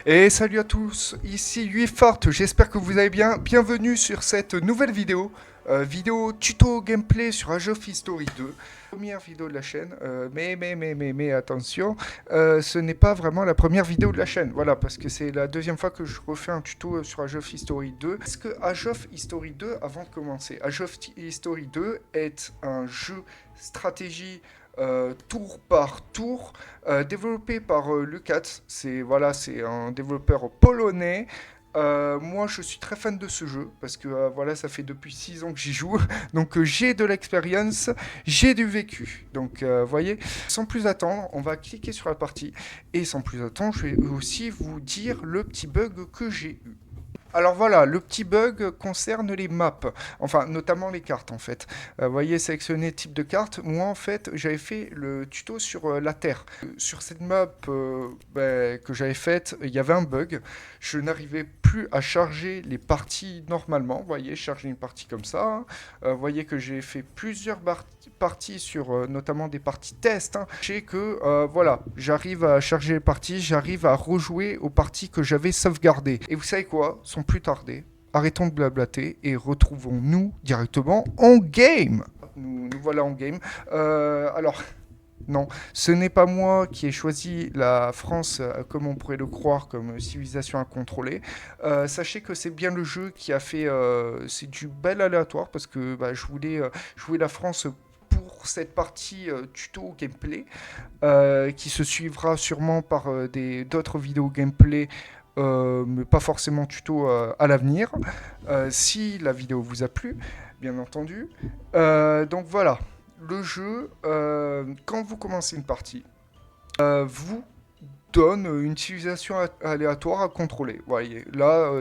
Et salut à tous, ici Uifort, j'espère que vous allez bien. Bienvenue sur cette nouvelle vidéo, vidéo tuto gameplay sur Age of History 2. Première vidéo de la chaîne, mais attention, ce n'est pas vraiment la première vidéo de la chaîne, voilà, parce que c'est la deuxième fois que je refais un tuto sur Age of History 2. Est-ce que Age of History 2, avant de commencer, Age of History 2 est un jeu stratégie tour par tour, développé par Lucas. C'est voilà, c'est un développeur polonais. Moi, je suis très fan de ce jeu parce que voilà, ça fait depuis 6 ans que j'y joue, donc j'ai de l'expérience, j'ai du vécu. Donc, voyez, sans plus attendre, on va cliquer sur la partie et sans plus attendre, je vais aussi vous dire le petit bug que j'ai eu. Alors voilà, le petit bug concerne les maps, enfin notamment les cartes en fait. Vous voyez, sélectionner type de carte. Moi en fait, j'avais fait le tuto sur la Terre. Sur cette map que j'avais faite, il y avait un bug. Je n'arrivais plus à charger les parties normalement. Vous voyez, charger une partie comme ça, hein. Vous voyez que j'ai fait plusieurs parties sur notamment des parties test, hein. Je sais que voilà, j'arrive à charger les parties, j'arrive à rejouer aux parties que j'avais sauvegardées. Et vous savez quoi? Sans plus tarder, arrêtons de blablater et retrouvons-nous directement en game. Nous voilà en game. Alors, non, ce n'est pas moi qui ai choisi la France, comme on pourrait le croire, comme civilisation à contrôler. Sachez que c'est bien le jeu qui a fait... c'est du bel aléatoire parce que bah, je voulais jouer la France pour cette partie tuto gameplay qui se suivra sûrement par d'autres vidéos gameplay, mais pas forcément tuto à l'avenir, si la vidéo vous a plu, bien entendu. Donc voilà, le jeu, quand vous commencez une partie, vous donne une civilisation aléatoire à contrôler. Vous voyez, là,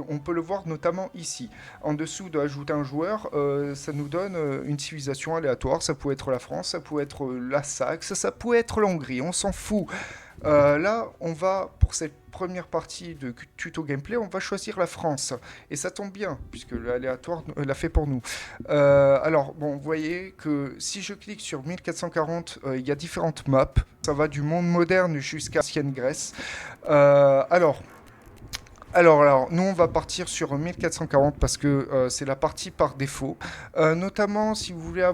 on peut le voir notamment ici. En dessous d'ajouter un joueur, ça nous donne une civilisation aléatoire. Ça peut être la France, ça peut être la Saxe, ça peut être la Hongrie, on s'en fout. Là, on va, pour cette première partie de tuto gameplay, on va choisir la France. Et ça tombe bien, puisque l'aléatoire l'a fait pour nous. Alors, bon, vous voyez que si je clique sur 1440, il y a différentes maps. Ça va du monde moderne jusqu'à l'ancienne Grèce. Alors, nous on va partir sur 1440 parce que c'est la partie par défaut. Notamment si vous voulez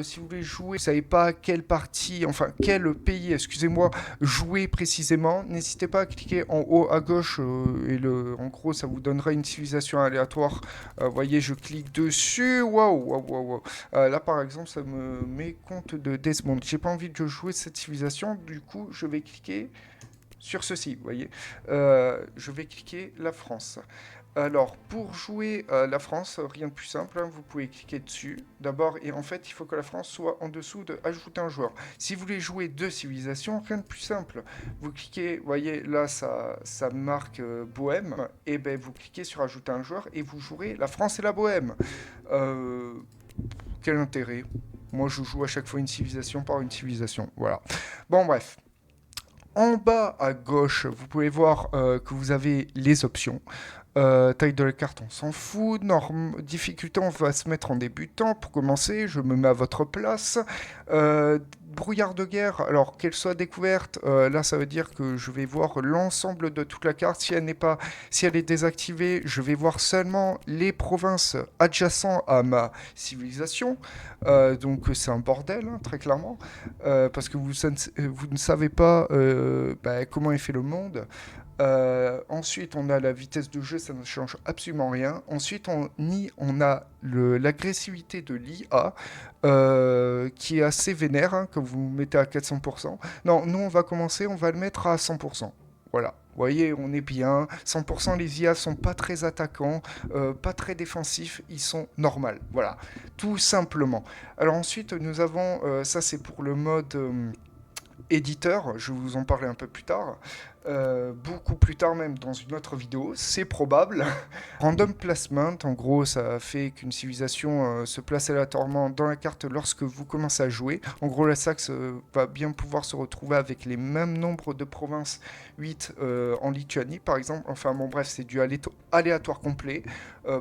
si vous voulez jouer, vous savez pas quelle partie, enfin quel pays, excusez-moi, jouer précisément, n'hésitez pas à cliquer en haut à gauche en gros ça vous donnera une civilisation aléatoire. Voyez, je clique dessus, waouh. Là par exemple ça me met compte de Desmond. J'ai pas envie de jouer cette civilisation, du coup je vais cliquer sur ceci, vous voyez. Je vais cliquer la France. Alors, pour jouer la France, rien de plus simple, hein, vous pouvez cliquer dessus. D'abord, et en fait, il faut que la France soit en dessous de ajouter un joueur. Si vous voulez jouer deux civilisations, rien de plus simple. Vous cliquez, vous voyez, là, ça marque Bohème, et ben vous cliquez sur ajouter un joueur et vous jouerez la France et la Bohème. Euh, Quel intérêt? Moi, je joue à chaque fois une civilisation par une civilisation. Voilà. Bon, bref. En bas à gauche, vous pouvez voir que vous avez les options. Taille de la carte, on s'en fout. Difficulté, on va se mettre en débutant. Pour commencer, je me mets à votre place. Brouillard de guerre, alors qu'elle soit découverte, là ça veut dire que je vais voir l'ensemble de toute la carte. Si elle est désactivée, je vais voir seulement les provinces adjacentes à ma civilisation. Donc c'est un bordel, hein, très clairement, parce que vous ne savez pas comment est fait le monde. Ensuite, on a la vitesse de jeu, ça ne change absolument rien. Ensuite, on a l'agressivité de l'IA, qui est assez vénère, hein, quand vous mettez à 400%. Non, nous, on va commencer, on va le mettre à 100%. Voilà. Vous voyez, on est bien. 100%, les IA sont pas très attaquants, pas très défensifs, ils sont normaux. Voilà, tout simplement. Alors ensuite, nous avons, ça c'est pour le mode éditeur, je vais vous en parler un peu plus tard, beaucoup plus tard même dans une autre vidéo, c'est probable. Random placement, en gros, ça fait qu'une civilisation se place aléatoirement dans la carte lorsque vous commencez à jouer. En gros, la Saxe va bien pouvoir se retrouver avec les mêmes nombres de provinces, 8 en Lituanie par exemple. Enfin bon bref, c'est du aléatoire complet.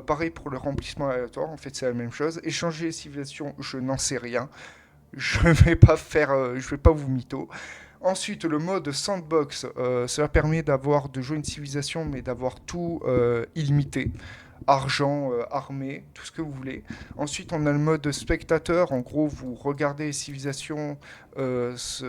Pareil pour le remplissement aléatoire, en fait c'est la même chose. Échanger les civilisations, je n'en sais rien. Je vais pas faire, je vais pas vous mytho. Ensuite, le mode sandbox, cela permet de jouer une civilisation, mais d'avoir tout illimité. Argent, armée, tout ce que vous voulez. Ensuite, on a le mode spectateur. En gros, vous regardez les civilisations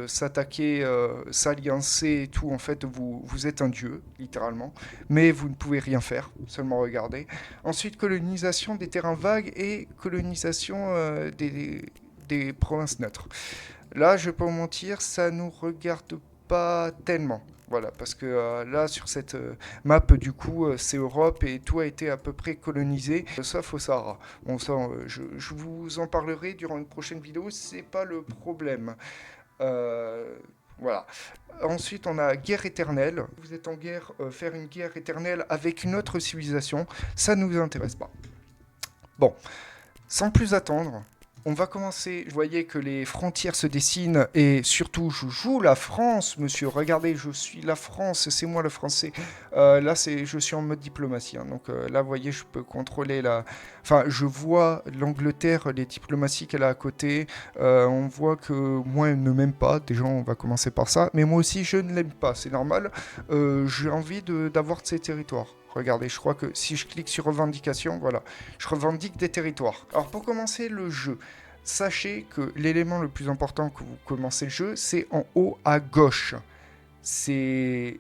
s'attaquer, s'alliancer et tout. En fait, vous êtes un dieu, littéralement. Mais vous ne pouvez rien faire, seulement regarder. Ensuite, colonisation des terrains vagues et colonisation des provinces neutres. Là, je vais pas vous mentir, ça nous regarde pas tellement. Voilà, parce que là, sur cette map, du coup, c'est Europe et tout a été à peu près colonisé, sauf au Sahara. Bon, ça, je vous en parlerai durant une prochaine vidéo, c'est pas le problème. Euh, voilà. Ensuite, on a guerre éternelle. Vous êtes en guerre, faire une guerre éternelle avec une autre civilisation, ça ne nous intéresse pas. Bon, sans plus attendre, on va commencer. Vous voyez que les frontières se dessinent et surtout, je joue la France, monsieur. Regardez, je suis la France, c'est moi le français. Là, je suis en mode diplomatie. Hein. Donc là, vous voyez, je peux contrôler la. Enfin, je vois l'Angleterre, les diplomaties qu'elle a à côté. On voit que moi, elle ne m'aime pas. Déjà, on va commencer par ça. Mais moi aussi, je ne l'aime pas. C'est normal. J'ai envie d'avoir de ces territoires. Regardez, je crois que si je clique sur revendication, voilà, je revendique des territoires. Alors pour commencer le jeu, sachez que l'élément le plus important que vous commencez le jeu, c'est en haut à gauche. C'est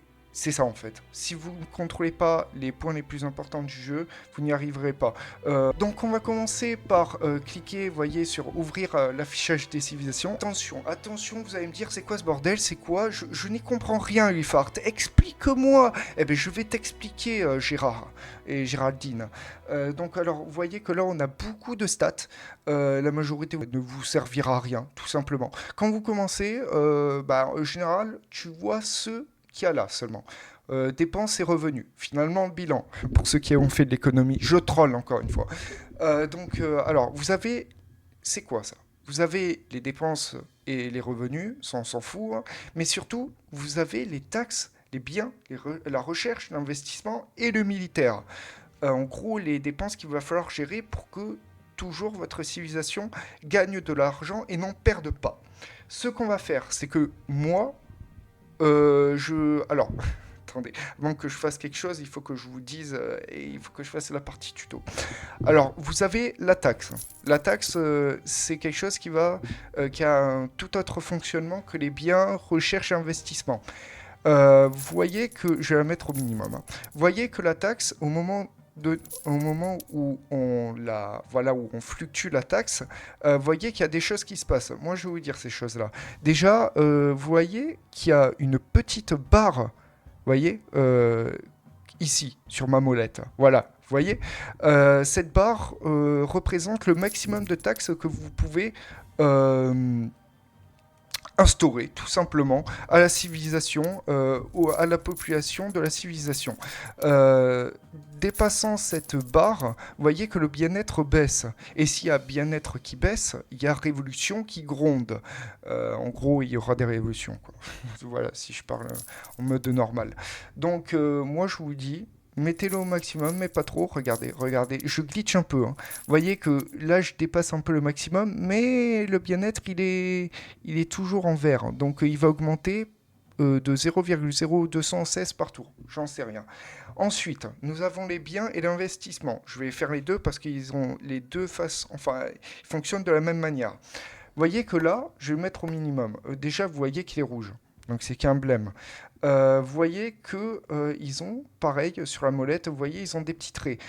ça en fait. Si vous ne contrôlez pas les points les plus importants du jeu, vous n'y arriverez pas. Donc on va commencer par cliquer, voyez, sur ouvrir l'affichage des civilisations. Attention, attention, vous allez me dire c'est quoi ce bordel, c'est quoi? Je n'y comprends rien, Uifart. Explique-moi. Eh bien je vais t'expliquer, Gérard et Géraldine. Donc alors, vous voyez que là on a beaucoup de stats. La majorité ne vous servira à rien, tout simplement. Quand vous commencez, en général, tu vois ceux qu'il y a là seulement. Dépenses et revenus. Finalement, le bilan. Pour ceux qui ont fait de l'économie. Je troll encore une fois. Alors, vous avez... C'est quoi ça? Vous avez les dépenses et les revenus, ça on s'en fout. Hein. Mais surtout, vous avez les taxes, les biens, la recherche, l'investissement et le militaire. En gros, les dépenses qu'il va falloir gérer pour que toujours votre civilisation gagne de l'argent et n'en perde pas. Ce qu'on va faire, c'est que moi, alors, attendez, avant que je fasse quelque chose, il faut que je vous dise, et il faut que je fasse la partie tuto. Alors, vous avez la taxe. La taxe, c'est quelque chose qui a un tout autre fonctionnement que les biens, recherche et investissement. Vous voyez que, je vais la mettre au minimum, hein. Vous voyez que la taxe, au moment où où on fluctue la taxe, vous voyez qu'il y a des choses qui se passent. Moi, je vais vous dire ces choses-là. Déjà, vous voyez qu'il y a une petite barre, vous voyez, ici, sur ma molette. Voilà, vous voyez, cette barre représente le maximum de taxes que vous pouvez instaurer tout simplement à la civilisation, ou à la population de la civilisation. Dépassant cette barre, vous voyez que le bien-être baisse. Et s'il y a bien-être qui baisse, il y a révolution qui gronde. En gros, il y aura des révolutions, quoi. Voilà, si je parle en mode normal. Donc, moi, je vous dis, mettez-le au maximum, mais pas trop. Regardez, je glitch un peu. Hein. Vous voyez que là, je dépasse un peu le maximum, mais le bien-être, il est toujours en vert. Donc, il va augmenter de 0,0216 par tour. J'en sais rien. Ensuite, nous avons les biens et l'investissement. Je vais faire les deux parce qu'ils ont les deux faces, enfin, ils fonctionnent de la même manière. Vous voyez que là, je vais mettre au minimum. Déjà, vous voyez qu'il est rouge. Donc c'est qu'un blême. Vous voyez qu'ils ont, pareil, sur la molette, vous voyez, ils ont des petits traits.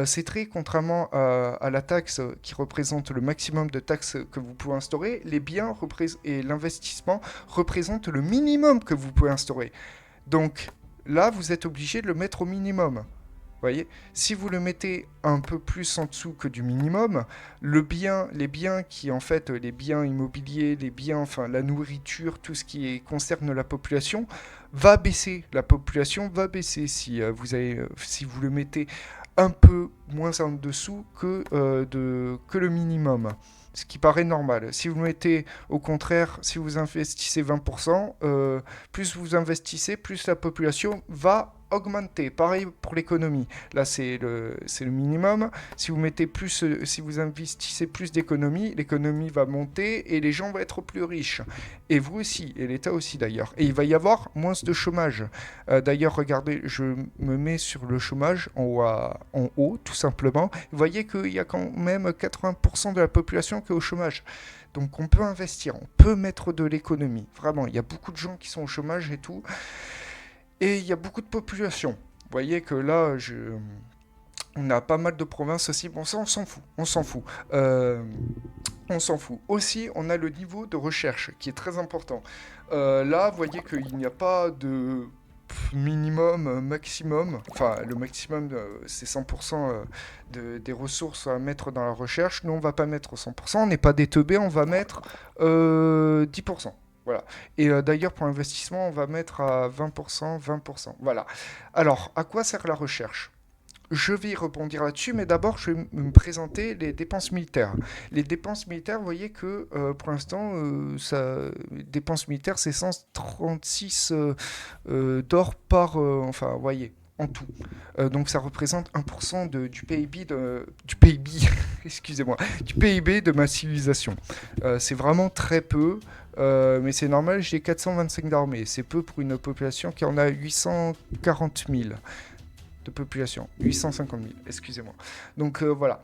Ces traits, contrairement à la taxe qui représente le maximum de taxes que vous pouvez instaurer, les biens et l'investissement représentent le minimum que vous pouvez instaurer. Donc là, vous êtes obligé de le mettre au minimum. Voyez, si vous le mettez un peu plus en dessous que du minimum, les biens immobiliers, les biens, enfin la nourriture, tout ce qui concerne la population, va baisser. La population va baisser si vous le mettez un peu moins en dessous que le minimum. Ce qui paraît normal. Si vous mettez, au contraire, si vous investissez 20%, plus vous investissez, plus la population va augmenter. Pareil pour l'économie. Là, c'est le minimum. Si vous mettez plus, si vous investissez plus d'économie, l'économie va monter et les gens vont être plus riches. Et vous aussi, et l'État aussi d'ailleurs. Et il va y avoir moins de chômage. D'ailleurs, regardez, je me mets sur le chômage en haut, tout simplement. Vous voyez qu'il y a quand même 80% de la population qui est au chômage. Donc on peut investir, on peut mettre de l'économie. Vraiment, il y a beaucoup de gens qui sont au chômage et tout. Et il y a beaucoup de population. Vous voyez que là, on a pas mal de provinces aussi. Bon, ça, on s'en fout. On s'en fout. On s'en fout. Aussi, on a le niveau de recherche qui est très important. Là, vous voyez qu'il n'y a pas de minimum, maximum. Enfin, le maximum, c'est 100% des ressources à mettre dans la recherche. Nous, on va pas mettre 100%. On n'est pas des teubés, on va mettre 10%. Voilà. Et d'ailleurs, pour l'investissement, on va mettre à 20%, 20%. Voilà. Alors, à quoi sert la recherche? Je vais y rebondir là-dessus, mais d'abord, je vais me présenter les dépenses militaires. Les dépenses militaires, vous voyez que pour l'instant, dépenses militaires, c'est 136 d'or par... enfin, vous voyez, en tout. Donc ça représente 1% du PIB du PIB, excusez-moi, du PIB de ma civilisation. C'est vraiment très peu, mais c'est normal, j'ai 425 d'armée. C'est peu pour une population qui en a 840 000 de population. 850 000, excusez-moi. Donc voilà.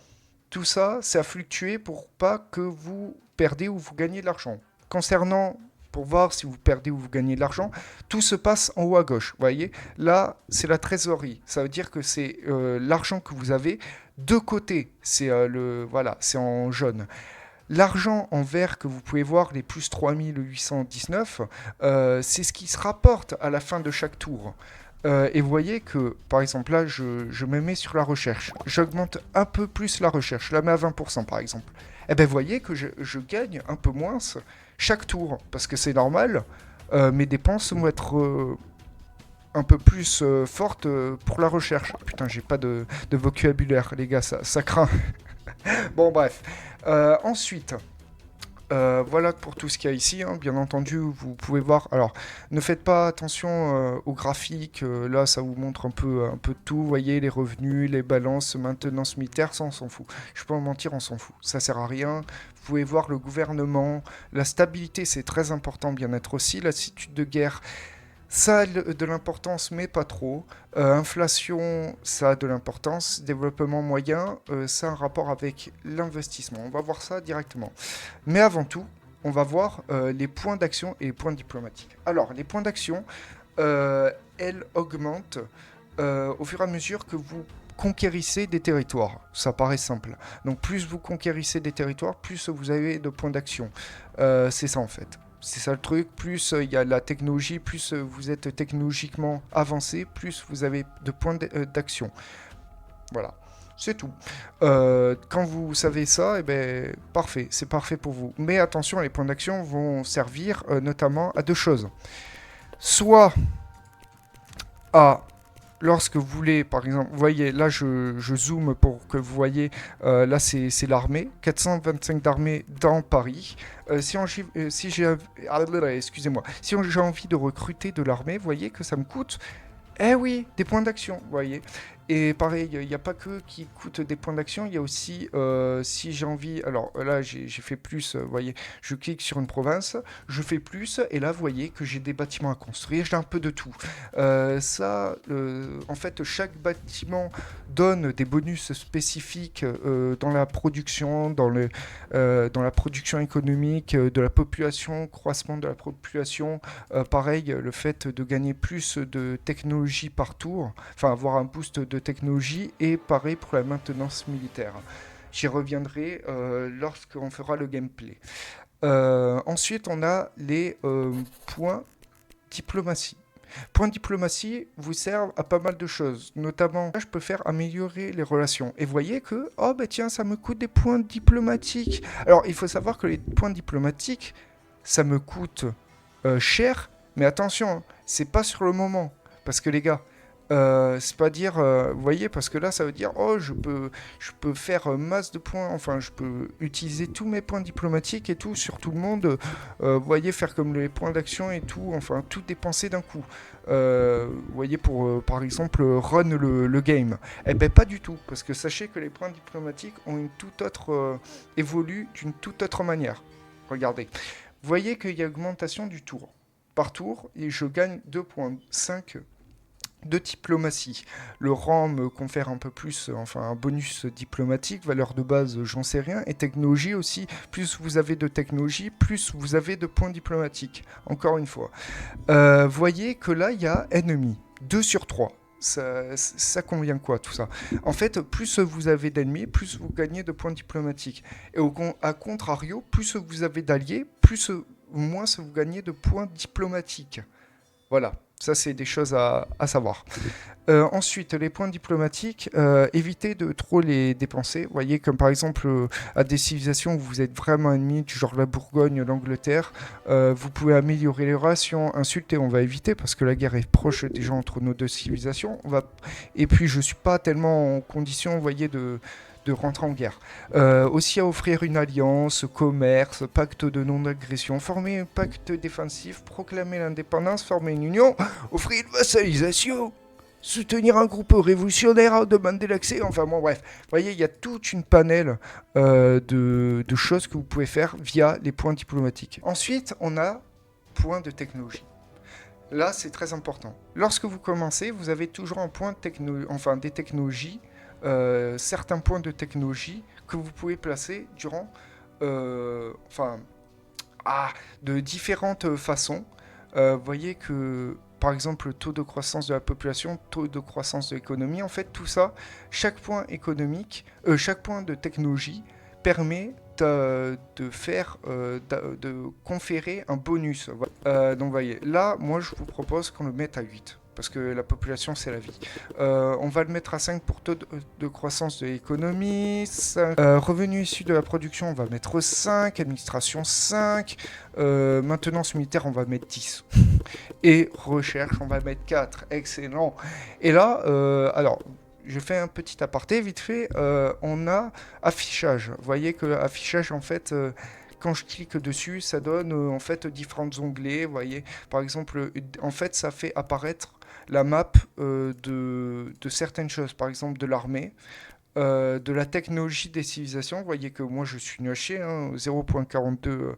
Tout ça, ça a fluctué pour pas que vous perdez ou vous gagnez de l'argent. Concernant, pour voir si vous perdez ou vous gagnez de l'argent, tout se passe en haut à gauche. Vous voyez, là, c'est la trésorerie. Ça veut dire que c'est l'argent que vous avez de côté. C'est voilà, c'est en jaune. L'argent en vert que vous pouvez voir, les plus 3819, c'est ce qui se rapporte à la fin de chaque tour. Et vous voyez que, par exemple, là, je me mets sur la recherche. J'augmente un peu plus la recherche. Je la mets à 20%, par exemple. Et bien, vous voyez que je gagne un peu moins chaque tour. Parce que c'est normal. Mes dépenses vont être un peu plus fortes pour la recherche. Putain, j'ai pas de vocabulaire, les gars. Ça craint. Bon, bref. Ensuite... voilà pour tout ce qu'il y a ici, hein. Bien entendu, vous pouvez voir. Alors, ne faites pas attention aux graphiques. Là, ça vous montre un peu de tout. Vous voyez, les revenus, les balances, maintenance militaire, ça, on s'en fout. Je peux en mentir, on s'en fout. Ça sert à rien. Vous pouvez voir le gouvernement. La stabilité, c'est très important, bien-être aussi. La situation de guerre, ça a de l'importance, mais pas trop. Inflation, ça a de l'importance. Développement moyen, ça a un rapport avec l'investissement. On va voir ça directement. Mais avant tout, on va voir les points d'action et les points diplomatiques. Alors, les points d'action, elles augmentent au fur et à mesure que vous conquérissez des territoires. Ça paraît simple. Donc, plus vous conquérissez des territoires, plus vous avez de points d'action. C'est ça, en fait. C'est ça le truc, plus il y a la technologie, plus vous êtes technologiquement avancé, plus vous avez de points d'action. Voilà, c'est tout. Quand vous savez ça, eh ben, parfait, c'est parfait pour vous. Mais attention, les points d'action vont servir notamment à deux choses. Soit à... Lorsque vous voulez, par exemple, vous voyez, là je zoome pour que vous voyez, là c'est l'armée, 425 d'armée dans Paris. Si j'ai envie de recruter de l'armée, vous voyez que ça me coûte, eh oui, des points d'action, vous voyez. Et pareil, il n'y a pas que qui coûtent des points d'action, il y a aussi, si j'ai envie, alors là j'ai fait plus, vous voyez, je clique sur une province, je fais plus, et là vous voyez que j'ai des bâtiments à construire, j'ai un peu de tout. En fait, chaque bâtiment donne des bonus spécifiques dans la production, dans la production économique de la population, croissement de la population. Pareil, le fait de gagner plus de technologie par tour, enfin avoir un boost de technologie, et pareil pour la maintenance militaire. J'y reviendrai lorsqu'on fera le gameplay. Ensuite, on a les points diplomatie. Points diplomatie vous servent à pas mal de choses. Notamment, je peux faire améliorer les relations. Et vous voyez que, oh bah tiens, ça me coûte des points diplomatiques. Alors, il faut savoir que les points diplomatiques, ça me coûte cher. Mais attention, c'est pas sur le moment. Parce que les gars, C'est pas dire, vous voyez, parce que là, ça veut dire, oh, je peux faire masse de points, enfin, je peux utiliser tous mes points diplomatiques et tout sur tout le monde. Vous voyez, faire comme les points d'action et tout, enfin, tout dépenser d'un coup. Vous voyez, pour, par exemple, run le game. Eh ben, pas du tout, parce que sachez que les points diplomatiques ont une toute autre, évoluent d'une toute autre manière. Regardez. Vous voyez qu'il y a augmentation du tour. Par tour, et je gagne 2,5 de diplomatie. Le rang me confère un peu plus, enfin un bonus diplomatique, valeur de base, j'en sais rien, et technologie aussi, plus vous avez de technologie, plus vous avez de points diplomatiques, encore une fois. Voyez que là, il y a ennemi, 2 sur 3. Ça convient quoi tout ça? En fait, plus vous avez d'ennemis, plus vous gagnez de points diplomatiques. Et à contrario, plus vous avez d'alliés, plus moins vous gagnez de points diplomatiques. Voilà, ça c'est des choses à savoir. Ensuite, les points diplomatiques, évitez de trop les dépenser. Vous voyez, comme par exemple à des civilisations où vous êtes vraiment ennemis, du genre la Bourgogne, l'Angleterre, vous pouvez améliorer les relations, insulter, on va éviter parce que la guerre est proche déjà entre nos deux civilisations. Et puis, je suis pas tellement en condition, vous voyez, de rentrer en guerre. Aussi à offrir une alliance, commerce, pacte de non-agression, former un pacte défensif, proclamer l'indépendance, former une union, offrir une vassalisation, soutenir un groupe révolutionnaire, demander l'accès, enfin bon bref. Vous voyez, il y a toute une panel de choses que vous pouvez faire via les points diplomatiques. Ensuite, on a points de technologie. Là, c'est très important. Lorsque vous commencez, vous avez toujours un point des technologies, certains points de technologie que vous pouvez placer durant, de différentes façons. Vous voyez que, par exemple, le taux de croissance de la population, taux de croissance de l'économie, en fait, tout ça, chaque point économique, chaque point de technologie permet de conférer un bonus. Donc, vous voyez, là, moi, je vous propose qu'on le mette à 8. Parce que la population, c'est la vie. On va le mettre à 5 pour taux de croissance de l'économie. Revenus issus de la production, on va mettre 5. Administration, 5. Maintenance militaire, on va mettre 10. Et recherche, on va mettre 4. Excellent. Et là, alors, je fais un petit aparté vite fait. On a affichage. Vous voyez que affichage, en fait... quand je clique dessus, ça donne en fait différents onglets. Vous voyez, par exemple, en fait, ça fait apparaître la map de certaines choses, par exemple de l'armée, de la technologie des civilisations. Vous voyez que moi je suis nul à chier, hein, 0.42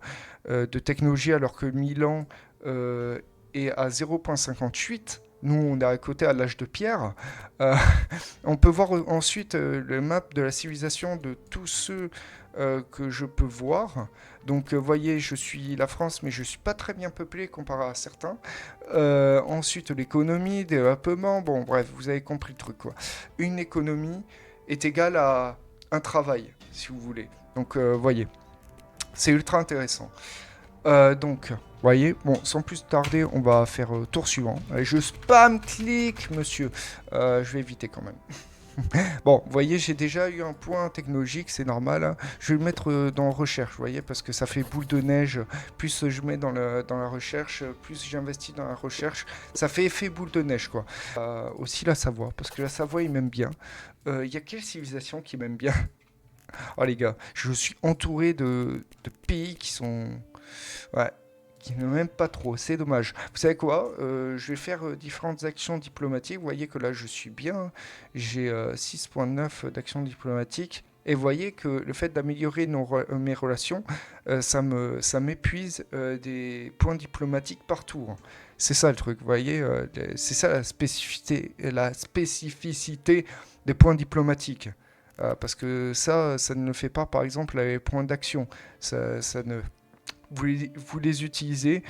de technologie alors que Milan est à 0.58. Nous, on est à côté à l'âge de pierre. On peut voir ensuite le map de la civilisation de tous ceux que je peux voir. Donc, vous voyez, je suis la France, mais je ne suis pas très bien peuplé comparé à certains. Ensuite, l'économie, développement. Bon, bref, vous avez compris le truc, quoi. Une économie est égale à un travail, si vous voulez. Donc, voyez, c'est ultra intéressant. Donc, voyez, bon, sans plus tarder, on va faire tour suivant. Allez, je spam clic, monsieur. Je vais éviter quand même. Bon, vous voyez, j'ai déjà eu un point technologique, c'est normal. Hein. Je vais le mettre dans recherche, vous voyez, parce que ça fait boule de neige. Plus je mets dans la recherche, plus j'investis dans la recherche, ça fait effet boule de neige, quoi. Aussi la Savoie, parce que la Savoie, ils m'aiment bien. Il y a quelle civilisation qui m'aime bien? Oh les gars, je suis entouré de pays qui sont... Ouais, qui ne m'aiment pas trop, c'est dommage. Vous savez quoi? Je vais faire différentes actions diplomatiques. Vous voyez que là, je suis bien. J'ai 6,9 d'actions diplomatiques. Et vous voyez que le fait d'améliorer mes relations, ça m'épuise des points diplomatiques partout. Hein. C'est ça le truc, vous voyez, c'est ça la spécificité des points diplomatiques. Parce que ça ne le fait pas, par exemple, les points d'action. Ça ne... Vous les utilisez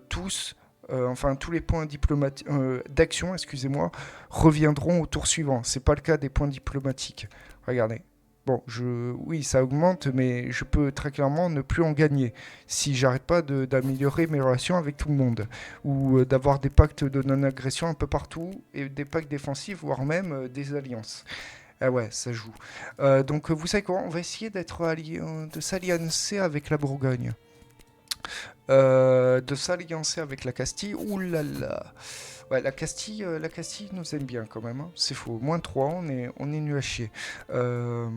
tous, enfin tous les points d'action, excusez-moi, reviendront au tour suivant. C'est pas le cas des points diplomatiques. Regardez. Bon, oui, ça augmente, mais je peux très clairement ne plus en gagner si j'arrête pas d'améliorer mes relations avec tout le monde ou d'avoir des pactes de non-agression un peu partout et des pactes défensifs, voire même des alliances. Ah ouais, ça joue. Donc vous savez quoi, on va essayer de s'alliancer avec la Bourgogne. De s'alliancer avec la Castille. Ouh là là. Ouais, la Castille nous aime bien quand même, hein. C'est faux. -3, on est nul à chier. Euh,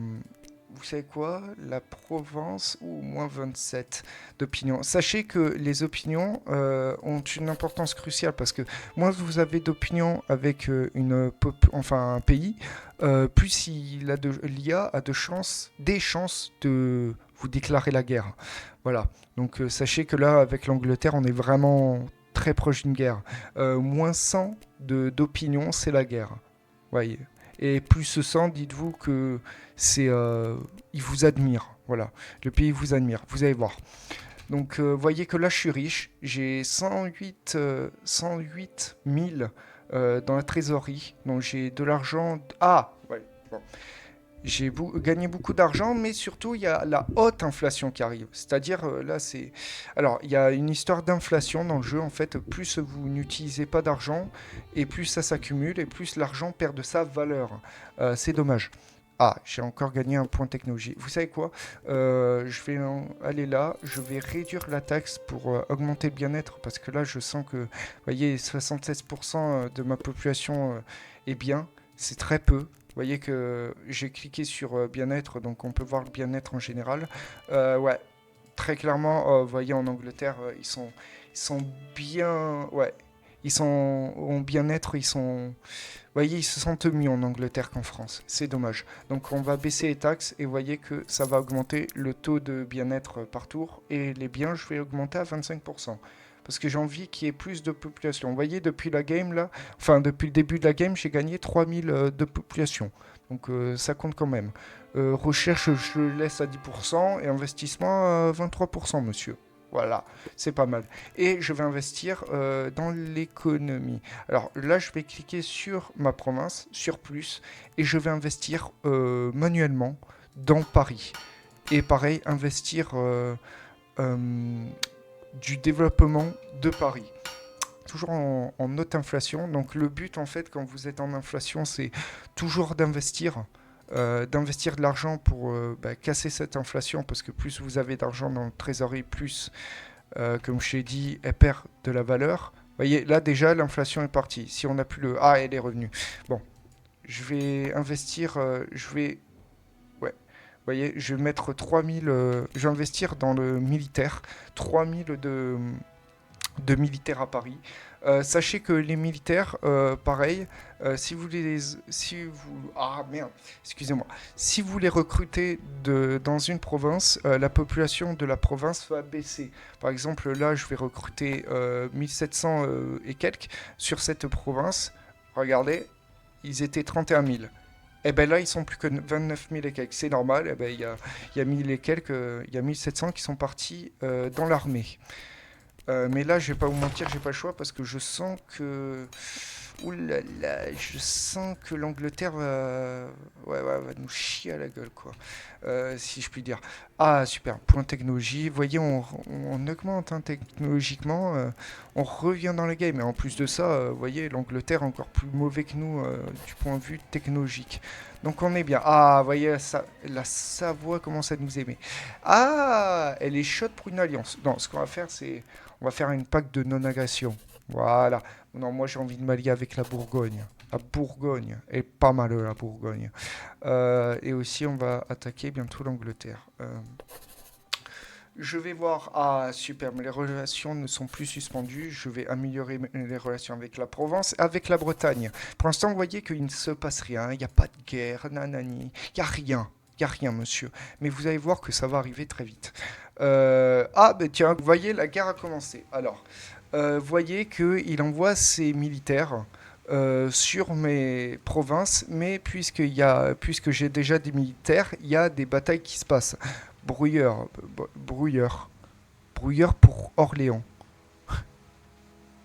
Vous savez quoi? La Provence ou -27 d'opinion. Sachez que les opinions ont une importance cruciale parce que moins vous avez d'opinions avec enfin, un pays, plus l'IA a des chances de vous déclarer la guerre. Voilà. Donc sachez que là, avec l'Angleterre, on est vraiment très proche d'une guerre. -100 d'opinion, c'est la guerre. Voyez. Et plus ce sent, dites-vous que il vous admire. Voilà, le pays vous admire. Vous allez voir. Donc, voyez que là, je suis riche. J'ai 108 000 dans la trésorerie. Donc, j'ai de l'argent. Ah, ouais. Bon. J'ai gagné beaucoup d'argent, mais surtout, il y a la haute inflation qui arrive. C'est-à-dire, là, c'est... Alors, il y a une histoire d'inflation dans le jeu. En fait, plus vous n'utilisez pas d'argent, et plus ça s'accumule, et plus l'argent perd de sa valeur. C'est dommage. Ah, j'ai encore gagné un point technologie. Vous savez quoi? Je vais aller là, je vais réduire la taxe pour augmenter le bien-être, parce que là, je sens que, vous voyez, 76% de ma population est bien. C'est très peu. Vous voyez que j'ai cliqué sur bien-être, donc on peut voir le bien-être en général. Ouais, très clairement, vous voyez en Angleterre, ils sont bien, ouais, ils sont en bien-être, vous voyez, ils se sentent mieux en Angleterre qu'en France. C'est dommage. Donc on va baisser les taxes et vous voyez que ça va augmenter le taux de bien-être par tour et les biens, je vais augmenter à 25%. Parce que j'ai envie qu'il y ait plus de population. Vous voyez, depuis la game, là, enfin, depuis le début de la game, j'ai gagné 3000 de population. Donc, ça compte quand même. Recherche, je le laisse à 10% et investissement à 23%, monsieur. Voilà, c'est pas mal. Et je vais investir dans l'économie. Alors là, je vais cliquer sur ma province, sur plus, et je vais investir manuellement dans Paris. Et pareil, investir... du développement de Paris. Toujours en haute inflation. Donc le but en fait quand vous êtes en inflation c'est toujours d'investir. D'investir de l'argent pour casser cette inflation parce que plus vous avez d'argent dans le trésorerie, plus, comme je l'ai dit, elle perd de la valeur. Vous voyez, là déjà l'inflation est partie. Si on n'a plus le... Ah, elle est revenue. Bon, je vais investir, ouais, vous voyez, je vais mettre 3000, je vais investir dans le militaire, 3000 de militaires à Paris. Sachez que les militaires, pareil, ah merde, excusez-moi, si vous les recrutez dans une province, la population de la province va baisser. Par exemple, là, je vais recruter 1700 et quelques sur cette province. Regardez, ils étaient 31 000. Et bien là, ils sont plus que 29 000 et quelques. C'est normal. Et ben, il y a 1000 et quelques, il y a 1700 qui sont partis dans l'armée. Mais là, je vais pas vous mentir, j'ai pas le choix parce que je sens que... Ouh là là, je sens que l'Angleterre va nous chier à la gueule, quoi. Si je puis dire. Ah, super, point technologie. Vous voyez, on augmente hein, technologiquement. On revient dans le game. Et en plus de ça, vous voyez, l'Angleterre est encore plus mauvais que nous du point de vue technologique. Donc on est bien. Ah, vous voyez, la Savoie commence à nous aimer. Ah, elle est chaude pour une alliance. Non, ce qu'on va faire, c'est... On va faire une pacte de non-agression. Voilà. Non, moi j'ai envie de m'allier avec la Bourgogne. La Bourgogne. Elle est pas mal la Bourgogne. Et aussi on va attaquer bientôt l'Angleterre. Je vais voir... Ah super, mais les relations ne sont plus suspendues. Je vais améliorer les relations avec la Provence, avec la Bretagne. Pour l'instant, vous voyez qu'il ne se passe rien. Il n'y a pas de guerre, nanani. Il n'y a rien. Il n'y a rien, monsieur. Mais vous allez voir que ça va arriver très vite. Ah, ben tiens, vous voyez, la guerre a commencé. Alors, vous voyez qu'il envoie ses militaires sur mes provinces, mais puisque j'ai déjà des militaires, il y a des batailles qui se passent. Brouilleur pour Orléans.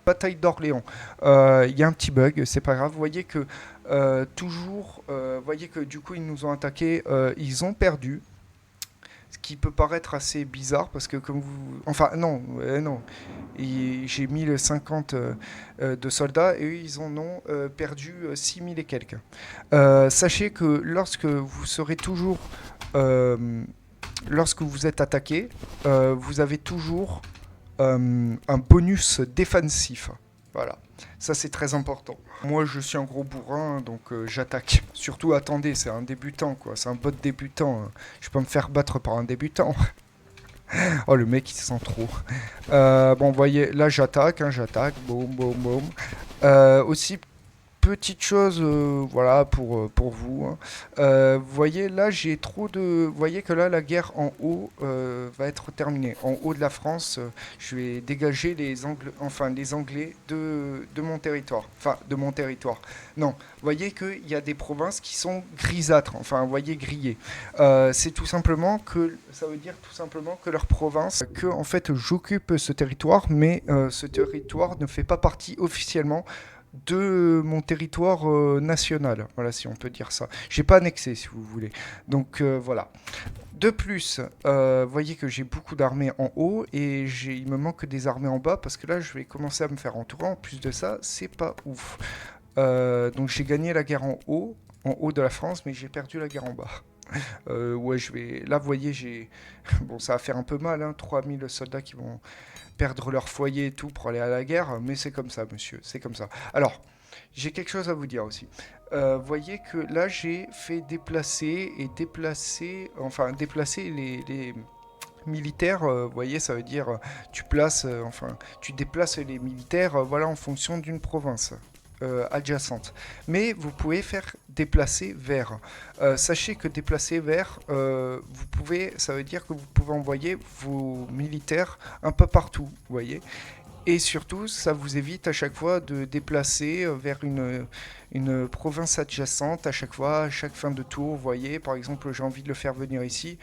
Bataille d'Orléans. Il y a un petit bug, c'est pas grave. Vous voyez que voyez que du coup ils nous ont attaqué, ils ont perdu. Ce qui peut paraître assez bizarre parce que comme vous... Enfin non, non. J'ai 1050 de soldats et eux ils en ont perdu 6000 et quelques. Sachez que lorsque vous serez toujours... lorsque vous êtes attaqué, vous avez toujours un bonus défensif. Voilà, ça c'est très important. Moi je suis un gros bourrin, donc j'attaque. Surtout attendez, c'est un débutant quoi, c'est un bot débutant, hein. Je peux me faire battre par un débutant. Oh le mec il se sent trop. Bon vous voyez, là j'attaque, hein, j'attaque, boum boum boum. Aussi petite chose, voilà, pour vous, hein. Vous voyez, là, j'ai trop de... Vous voyez que là, la guerre en haut va être terminée. En haut de la France, je vais dégager les Anglais de mon territoire. Enfin, de mon territoire. Non, vous voyez qu'il y a des provinces qui sont grisâtres, enfin, vous voyez, grillées. C'est tout simplement que... Ça veut dire tout simplement que leur province... Que, en fait, j'occupe ce territoire, mais ce territoire ne fait pas partie officiellement de mon territoire national, voilà si on peut dire ça. J'ai pas annexé si vous voulez. Donc voilà. De plus, vous voyez que j'ai beaucoup d'armées en haut et il me manque des armées en bas parce que là je vais commencer à me faire entourer. En plus de ça, c'est pas ouf. Donc j'ai gagné la guerre en haut de la France, mais j'ai perdu la guerre en bas. Ouais, je vais. Là, vous voyez, j'ai. Bon, ça va faire un peu mal, hein, 3000 soldats qui vont perdre leur foyer et tout pour aller à la guerre, mais c'est comme ça, monsieur, c'est comme ça. Alors, j'ai quelque chose à vous dire aussi. Vous voyez que là, j'ai fait déplacer les militaires. Vous voyez, ça veut dire tu déplaces les militaires, voilà, en fonction d'une province adjacente. Mais vous pouvez faire déplacer vers. Sachez que déplacer vers, ça veut dire que vous pouvez envoyer vos militaires un peu partout, vous voyez. Et surtout, ça vous évite à chaque fois de déplacer vers une province adjacente à chaque fois, à chaque fin de tour. Vous voyez, par exemple, j'ai envie de le faire venir ici.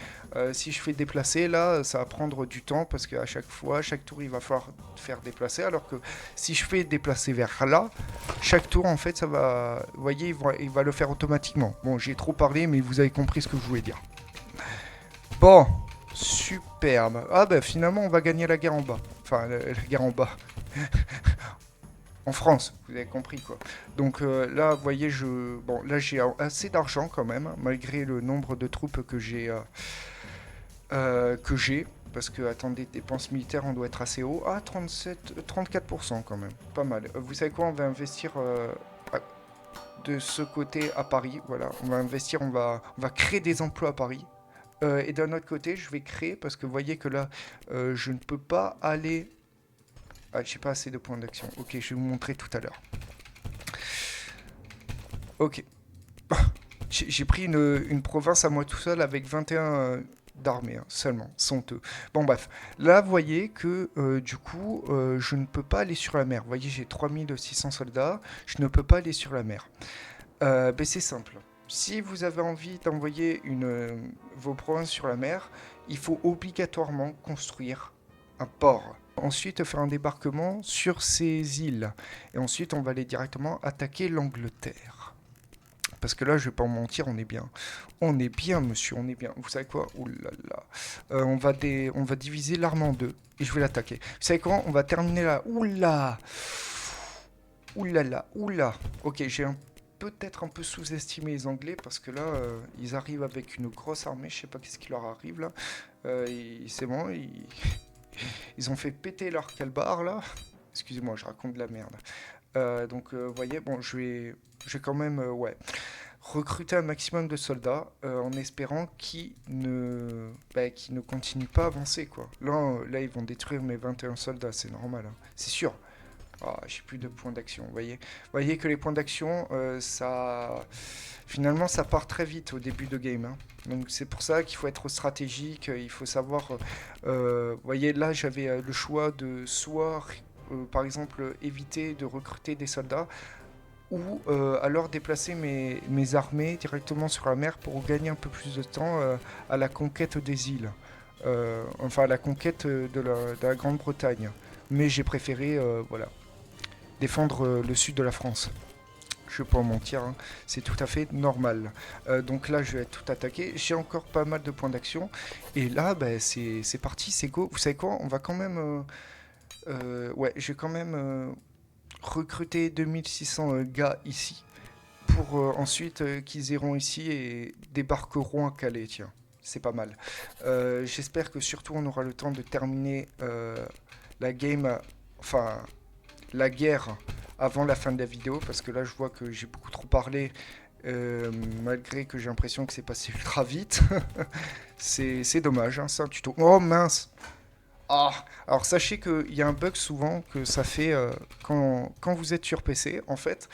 Si je fais déplacer, là, ça va prendre du temps parce qu'à chaque fois, chaque tour, il va falloir faire déplacer. Alors que si je fais déplacer vers là, chaque tour, en fait, ça va... Vous voyez, il va le faire automatiquement. Bon, j'ai trop parlé, mais vous avez compris ce que je voulais dire. Bon, superbe. Ah ben finalement on va gagner la guerre en bas. Enfin la guerre en bas. En France, vous avez compris quoi. Donc là, vous voyez, bon, là j'ai assez d'argent quand même, hein, malgré le nombre de troupes que j'ai. Parce que, attendez, dépenses militaires, on doit être assez haut. Ah, 34% quand même, pas mal. Vous savez quoi, on va investir de ce côté à Paris, voilà. On va investir, on va créer des emplois à Paris. Et d'un autre côté, je vais créer, parce que vous voyez que là, je ne peux pas aller... Ah, j'ai pas assez de points d'action. Ok, je vais vous montrer tout à l'heure. Ok. J'ai pris une province à moi tout seul avec 21 d'armée, hein, seulement, honteux. Bon bref, là vous voyez que du coup, je ne peux pas aller sur la mer. Vous voyez, j'ai 3600 soldats, je ne peux pas aller sur la mer. Ben, c'est simple. Si vous avez envie d'envoyer vos provinces sur la mer, il faut obligatoirement construire un port. Ensuite, faire un débarquement sur ces îles. Et ensuite, on va aller directement attaquer l'Angleterre. Parce que là, je vais pas en mentir, on est bien. On est bien, monsieur, on est bien. Vous savez quoi? Ouh là là. On va diviser l'armée en deux. Et je vais l'attaquer. Vous savez quoi? On va terminer là. Ouh là. Ouh là là. Ouh là. Ok, j'ai peut-être un peu sous-estimé les Anglais parce que là, ils arrivent avec une grosse armée. Je sais pas qu'est-ce qui leur arrive là. C'est bon, ils ont fait péter leur calbar là. Excusez-moi, je raconte de la merde. Donc, vous voyez, bon, je vais quand même, recruter un maximum de soldats en espérant qu'ils ne continuent pas à avancer, quoi. Là, ils vont détruire mes 21 soldats, c'est normal, hein. C'est sûr. Ah, j'ai plus de points d'action, vous voyez. Vous voyez que les points d'action, finalement, ça part très vite au début de game, hein. Donc c'est pour ça qu'il faut être stratégique, il faut savoir... vous voyez, là, j'avais le choix de soit, par exemple, éviter de recruter des soldats, ou alors déplacer mes armées directement sur la mer pour gagner un peu plus de temps à la conquête des îles. Enfin, à la conquête de la Grande-Bretagne. Mais j'ai préféré, voilà, défendre le sud de la France. Je ne vais pas en mentir, hein, c'est tout à fait normal. Donc là, je vais tout attaquer. J'ai encore pas mal de points d'action. Et là, bah, c'est parti, c'est go. Vous savez quoi? On va quand même... ouais, je vais quand même recruter 2600 gars ici. Pour ensuite qu'ils iront ici et débarqueront à Calais, tiens. C'est pas mal. J'espère que surtout on aura le temps de terminer la game... Enfin... la guerre avant la fin de la vidéo, parce que là je vois que j'ai beaucoup trop parlé, malgré que j'ai l'impression que c'est passé ultra vite. C'est dommage, hein, c'est un tuto. Oh mince! Ah, alors sachez qu'il y a un bug souvent que ça fait quand vous êtes sur PC, en fait,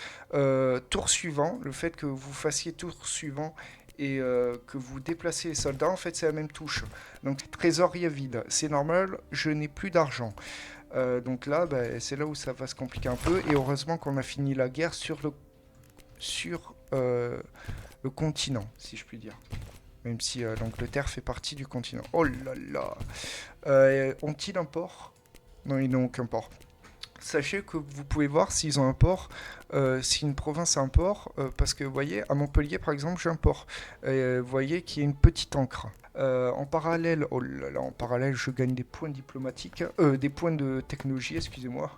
tour suivant, le fait que vous fassiez tour suivant et que vous déplacez les soldats, en fait c'est la même touche. Donc trésorier vide, c'est normal, je n'ai plus d'argent. Donc là, bah, c'est là où ça va se compliquer un peu, et heureusement qu'on a fini la guerre sur le continent, si je puis dire. Même si l'Angleterre fait partie du continent. Oh là là! Ont-ils un port? Non, ils n'ont aucun port. Sachez que vous pouvez voir s'ils ont un port, si une province a un port, parce que vous voyez, à Montpellier par exemple, j'ai un port. Vous voyez qu'il y a une petite ancre. En parallèle, oh là là, en parallèle, je gagne des points diplomatiques, des points de technologie, excusez-moi.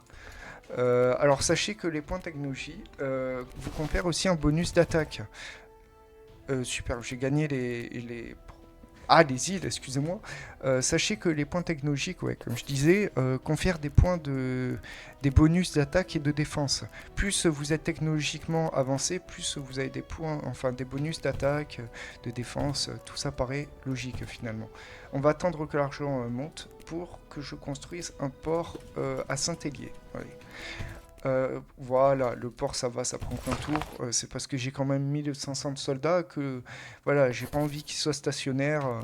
Alors sachez que les points de technologie vous confèrent aussi un bonus d'attaque. Super, j'ai gagné les îles, excusez-moi. Sachez que les points technologiques, ouais, comme je disais, confèrent des bonus d'attaque et de défense. Plus vous êtes technologiquement avancé, plus vous avez des points, enfin des bonus d'attaque, de défense. Tout ça paraît logique finalement. On va attendre que l'argent monte pour que je construise un port à Saint-Hélier. Voilà, le port ça va, ça prend qu'un tour. C'est parce que j'ai quand même 1500 soldats que voilà, j'ai pas envie qu'ils soient stationnaires,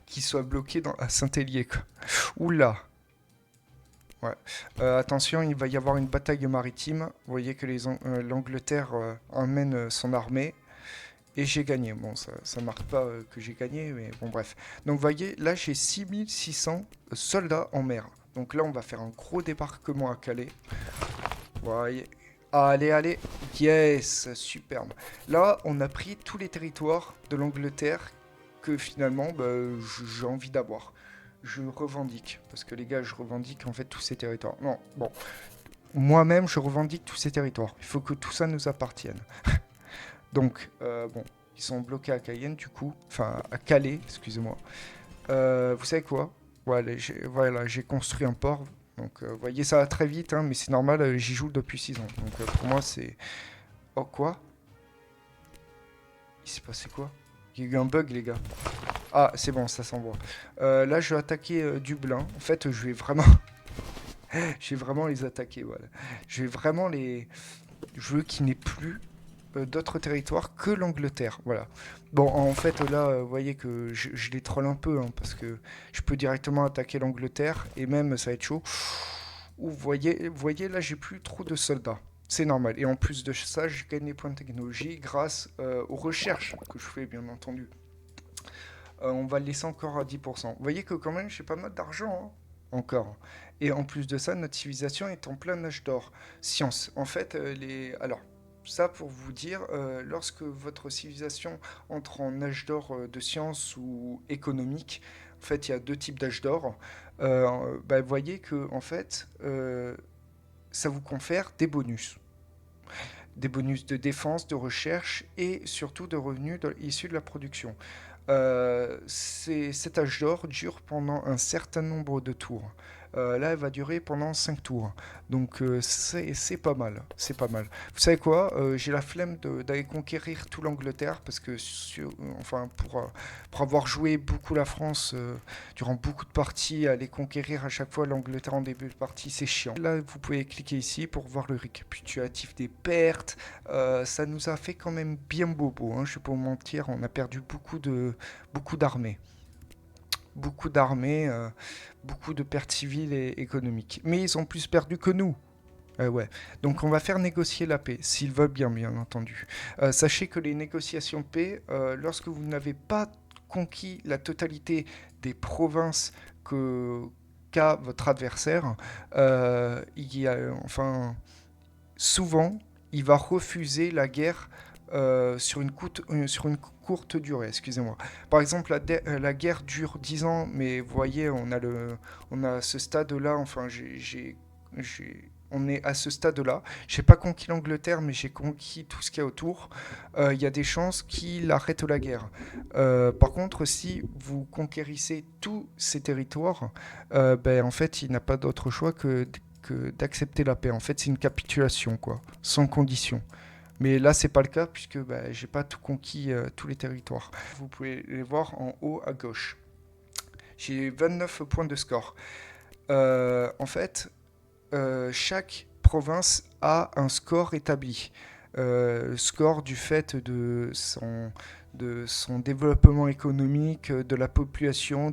qu'ils soient bloqués à Saint-Hélier. Oula! Ouais. Attention, il va y avoir une bataille maritime. Vous voyez que l'Angleterre emmène son armée. Et j'ai gagné. Bon, ça marque pas que j'ai gagné, mais bon, bref. Donc, vous voyez, là, j'ai 6600 soldats en mer. Donc là, on va faire un gros débarquement à Calais. Voyez. Allez, allez. Yes, superbe. Là, on a pris tous les territoires de l'Angleterre que finalement, bah, j'ai envie d'avoir. Je revendique. Parce que les gars, je revendique en fait tous ces territoires. Non, bon. Moi-même, je revendique tous ces territoires. Il faut que tout ça nous appartienne. Donc, bon, ils sont bloqués à Cayenne, du coup. Enfin, à Calais, excusez-moi. Vous savez quoi? Voilà, j'ai construit un port. Donc, vous voyez, ça va très vite, hein, mais c'est normal, j'y joue depuis 6 ans. Donc, pour moi, c'est... Oh, quoi? Il s'est passé quoi? Il y a eu un bug, les gars. Ah, c'est bon, ça s'envoie. Là, je vais attaquer Dublin. En fait, je vais vraiment... je vais vraiment les attaquer, voilà. Je vais vraiment les... Je veux qu'il n'y ait plus d'autres territoires que l'Angleterre, voilà. Bon, en fait, là, vous voyez que je les troll un peu, hein, parce que je peux directement attaquer l'Angleterre, et même, ça va être chaud. Vous voyez, là, j'ai plus trop de soldats. C'est normal. Et en plus de ça, je gagne des points de technologie grâce aux recherches que je fais, bien entendu. On va le laisser encore à 10%. Vous voyez que quand même, j'ai pas mal d'argent, hein, encore. Et en plus de ça, notre civilisation est en plein âge d'or. Science. En fait, Alors, ça pour vous dire, lorsque votre civilisation entre en âge d'or de science ou économique, en fait, il y a deux types d'âge d'or. Bah, vous voyez que, en fait, ça vous confère des bonus. Des bonus de défense, de recherche et surtout de revenus issus de la production. Cet âge d'or dure pendant un certain nombre de tours. Là, elle va durer pendant 5 tours. Donc, c'est pas mal. C'est pas mal. Vous savez quoi? J'ai la flemme d'aller conquérir tout l'Angleterre parce que, enfin, pour avoir joué beaucoup la France durant beaucoup de parties, aller conquérir à chaque fois l'Angleterre en début de partie, c'est chiant. Là, vous pouvez cliquer ici pour voir le récapitulatif des pertes. Ça nous a fait quand même bien bobo, hein, je vais pas vous mentir. On a perdu beaucoup d'armées. Beaucoup d'armées, beaucoup de pertes civiles et économiques. Mais ils ont plus perdu que nous. Ouais. Donc on va faire négocier la paix, s'ils veulent bien, bien entendu. Sachez que les négociations de paix, lorsque vous n'avez pas conquis la totalité des provinces qu'a votre adversaire, souvent, il va refuser la guerre sur une courte durée, excusez-moi. Par exemple, la guerre dure 10 ans, mais vous voyez, on a ce stade-là, enfin, on est à ce stade-là. J'ai pas conquis l'Angleterre, mais j'ai conquis tout ce qu'il y a autour. Il y a des chances qu'il arrête la guerre. Par contre, si vous conquérissez tous ces territoires, en fait, il n'a pas d'autre choix que d'accepter la paix. En fait, c'est une capitulation, quoi, sans condition. Mais là, c'est pas le cas puisque j'ai pas tout conquis tous les territoires. Vous pouvez les voir en haut à gauche. J'ai 29 points de score. En fait, chaque province a un score établi. Score du fait de son développement économique, de la population,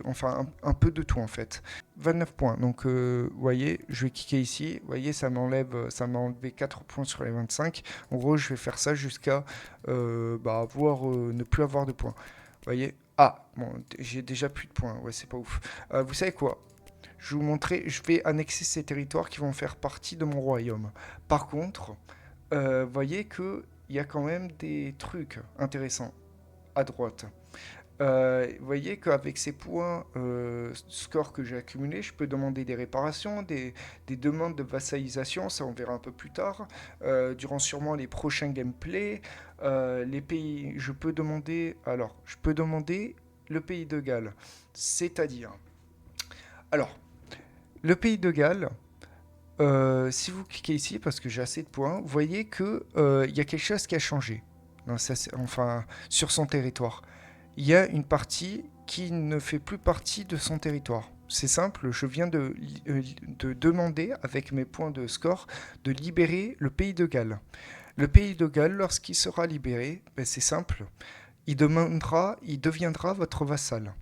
enfin un peu de tout en fait. 29 points, donc vous voyez, je vais cliquer ici, vous voyez, ça m'a enlevé 4 points sur les 25. En gros, je vais faire ça jusqu'à ne plus avoir de points. Vous voyez, bon, j'ai déjà plus de points, ouais, c'est pas ouf. Vous savez quoi? Je vais vous montrer, je vais annexer ces territoires qui vont faire partie de mon royaume. Par contre, voyez qu'il y a quand même des trucs intéressants à droite. Voyez qu'avec ces points score que j'ai accumulés, je peux demander des réparations, des demandes de vassalisation, ça on verra un peu plus tard, durant sûrement les prochains gameplays. Les pays, je peux demander le pays de Galles, c'est-à-dire... Alors, le pays de Galles, si vous cliquez ici, parce que j'ai assez de points, vous voyez qu'il y a quelque chose qui a changé. Non, sur son territoire. Il y a une partie qui ne fait plus partie de son territoire. C'est simple, je viens de demander, avec mes points de score, de libérer le pays de Galles. Le pays de Galles, lorsqu'il sera libéré, c'est simple, il deviendra votre vassal.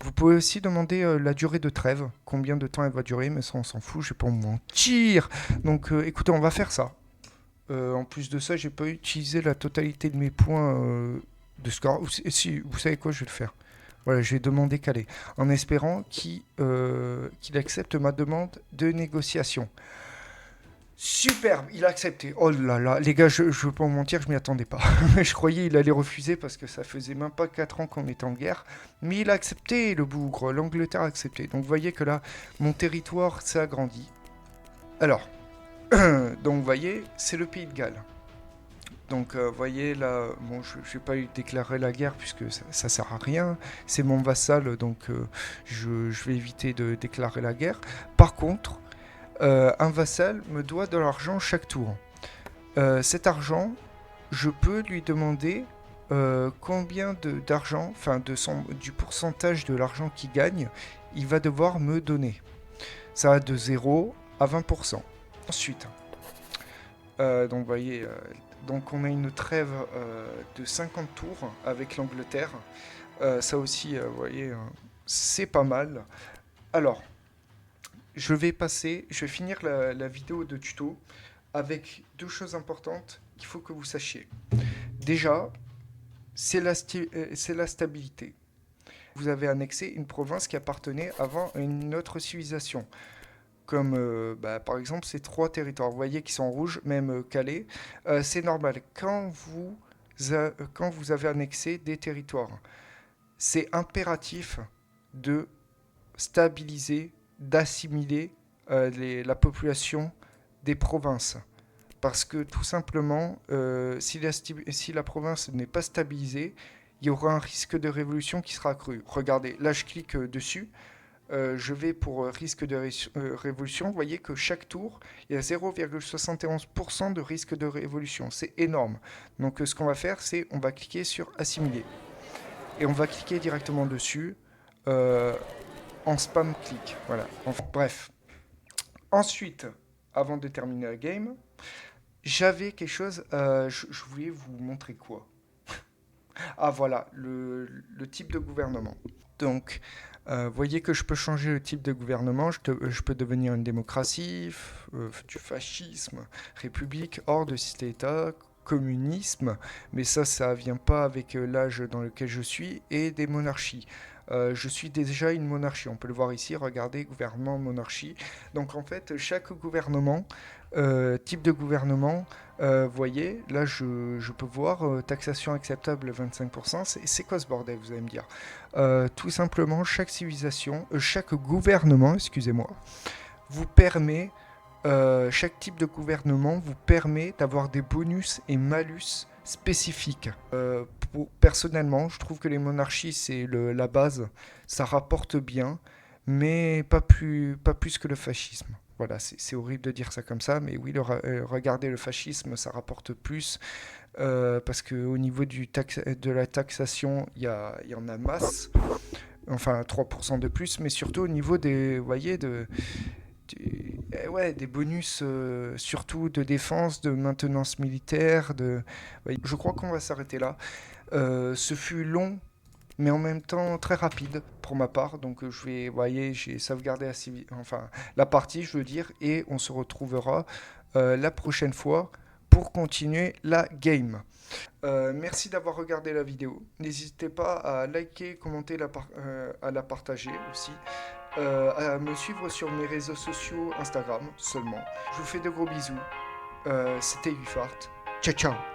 Vous pouvez aussi demander la durée de trêve, combien de temps elle va durer, mais ça on s'en fout, je vais pas me mentir. Donc écoutez, on va faire ça. En plus de ça, j'ai pas utilisé la totalité de mes points de score. Si, vous savez quoi, je vais le faire. Voilà, je vais demander Calais, en espérant qu'il accepte ma demande de négociation. Superbe, il a accepté. Oh là là, les gars, je veux pas vous mentir, je m'y attendais pas. Je croyais qu'il allait refuser parce que ça faisait même pas 4 ans qu'on était en guerre. Mais il a accepté, le bougre. L'Angleterre a accepté. Donc vous voyez que là, mon territoire s'est agrandi. Alors, donc vous voyez, c'est le pays de Galles. Donc vous voyez là, bon, je vais pas lui déclarer la guerre puisque ça sert à rien. C'est mon vassal, donc je vais éviter de déclarer la guerre. Par contre... un vassal me doit de l'argent chaque tour. Cet argent, je peux lui demander combien d'argent, enfin du pourcentage de l'argent qu'il gagne, il va devoir me donner. Ça va de 0 à 20%. Ensuite, donc vous voyez, donc on a une trêve de 50 tours avec l'Angleterre. Ça aussi, vous voyez, c'est pas mal. Alors, je vais finir la vidéo de tuto avec 2 choses importantes qu'il faut que vous sachiez. Déjà, c'est la stabilité. Vous avez annexé une province qui appartenait avant à une autre civilisation. Comme par exemple ces 3 territoires. Vous voyez qu'ils sont en rouge, même Calais. C'est normal. Quand vous avez annexé des territoires, c'est impératif de stabiliser, d'assimiler la population des provinces. Parce que tout simplement, si la province n'est pas stabilisée, il y aura un risque de révolution qui sera accru. Regardez, là je clique dessus, je vais pour risque de révolution. Vous voyez que chaque tour, il y a 0,71% de risque de révolution. C'est énorme. Donc ce qu'on va faire, c'est on va cliquer sur assimiler. Et on va cliquer directement dessus. En spam clic, voilà. Enfin, bref. Ensuite, avant de terminer la game, j'avais quelque chose, je voulais vous montrer quoi. Ah voilà, le type de gouvernement. Donc, vous voyez que je peux changer le type de gouvernement, je peux devenir une démocratie, du fascisme, république, hors de système-état, communisme, mais ça vient pas avec l'âge dans lequel je suis, et des monarchies. Je suis déjà une monarchie, on peut le voir ici, regardez, gouvernement, monarchie. Donc en fait, chaque gouvernement, type de gouvernement, vous voyez, là je peux voir taxation acceptable 25%, c'est quoi ce bordel, vous allez me dire. Tout simplement, chaque civilisation, chaque gouvernement, excusez-moi, vous permet, chaque type de gouvernement vous permet d'avoir des bonus et malus spécifiques. Personnellement, je trouve que les monarchies, c'est la base, ça rapporte bien, mais pas plus que le fascisme. Voilà, c'est horrible de dire ça comme ça, mais oui, regardez le fascisme, ça rapporte plus, parce qu'au niveau de la taxation, il y en a masse, enfin 3% de plus, mais surtout au niveau des, vous voyez, ouais, des bonus, surtout de défense, de maintenance militaire, ouais, je crois qu'on va s'arrêter là. Ce fut long, mais en même temps très rapide pour ma part. Donc je vais, vous voyez, j'ai sauvegardé enfin, la partie, je veux dire, et on se retrouvera la prochaine fois pour continuer la game. Merci d'avoir regardé la vidéo. N'hésitez pas à liker, commenter, à la partager aussi. À me suivre sur mes réseaux sociaux Instagram seulement. Je vous fais de gros bisous. C'était Ufart. Ciao ciao.